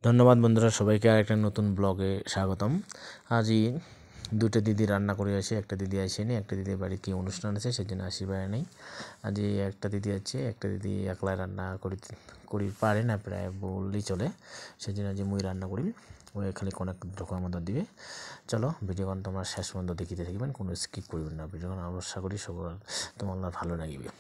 ধন্যবাদ বন্ধুরা, সবাইকে আরেকটা নতুন ব্লগে স্বাগতম। আজই দুটো দিদি রান্না করে আসে, একটা দিদি আসেনি, একটা দিদির বাড়ি কি অনুষ্ঠান আছে সেজন্য আসি পারে নাই। আজ একটা দিদি আছে, একটা দিদি একলা রান্না করি পারে না, প্রায় বললেই চলে, সেজন্য আজ মুই রান্না করি। ওই খালি অনেক রকমের মতো দিবে। চলো ভিডিওখন তোমরা শেষ পর্যন্ত দেখিতে থাকবেন, কোনো স্কিপ করবেন না। ভিডিওখন আশা করি সবার তোমার ভালো লাগবে।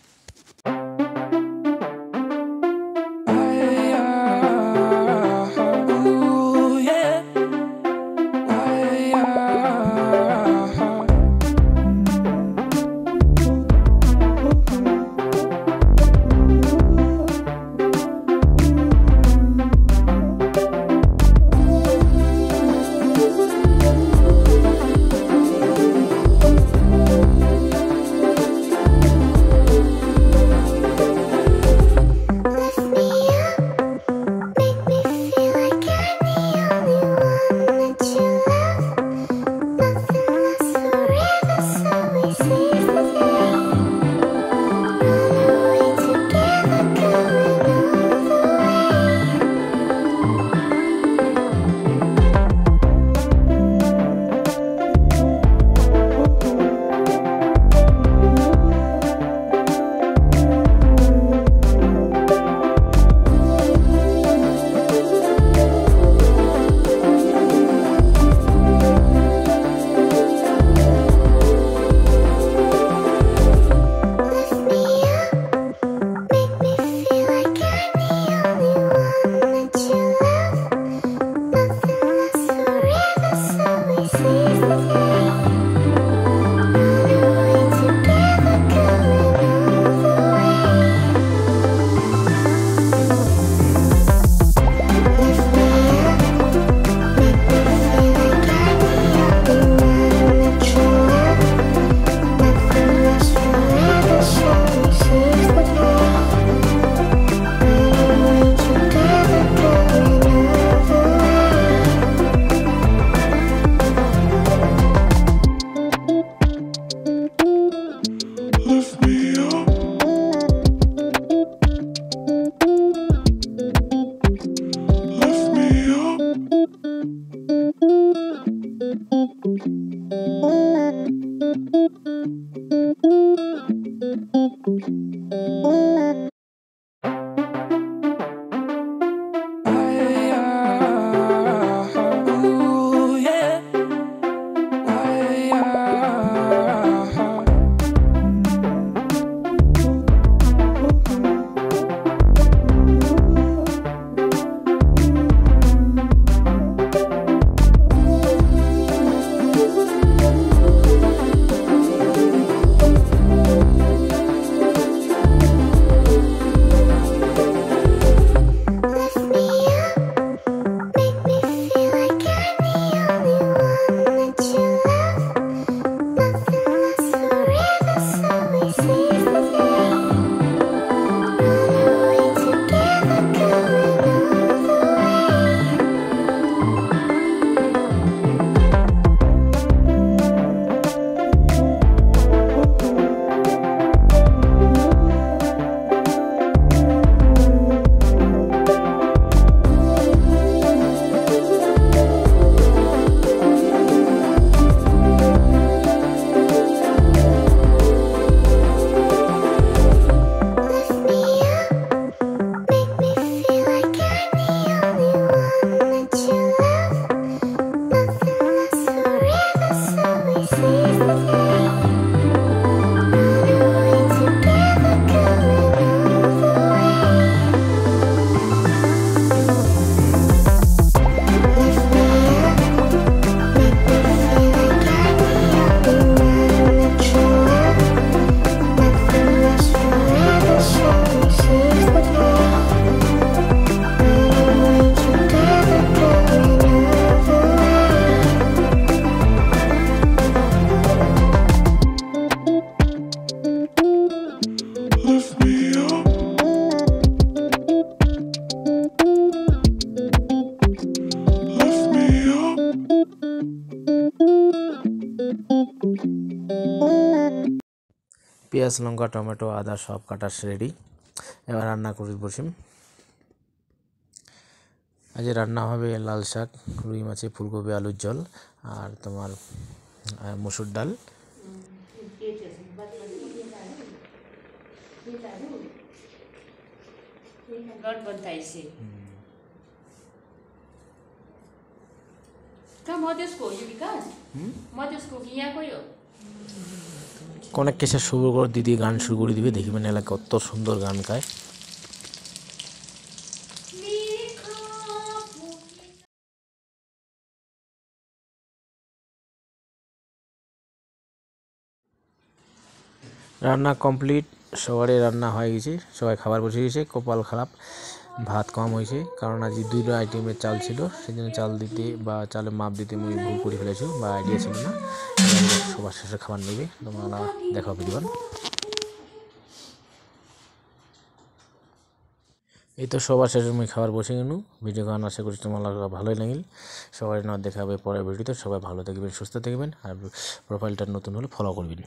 পেঁয়াজ, লঙ্কা, টমেটো, আদা সব কাটা রেডি। এবার রান্না করে বসিম। আজ রান্না হবে লাল শাক, রুই মাছে ফুলকপি আলুর ঝোল আর তোমার মসুর ডাল। অনেক কিছু শুরু করে দিদি গান শুরু করে দিবে, দেখবেন এলাকা কত সুন্দর গান গায়। রান্না কমপ্লিট, সবারই রান্না হয়ে গেছে, সবাই খাবার বসে গেছে। কপাল খারাপ, ভাত কম হয়েছে, কারণ আজ দুটো আইটেমের চাল ছিল, সেই জন্য চাল দিতে বা চালের মাপ দিতে আমি ভুল করে ফেলেছি বা আইডিয়া ছিল না। সবার শেষে খাবার নেবে, তোমরা দেখা ভিডিও। এই তো সবার শেষে আমি খাবার বসে গেল। ভিডিও গান আশা করি তোমার ভালোই লাগিল। সবাই না দেখা হবে পরের ভিডিওতে। সবাই ভালো থাকবেন, সুস্থ থাকবেন, আর প্রোফাইলটা নতুন হলে ফলো করবেন।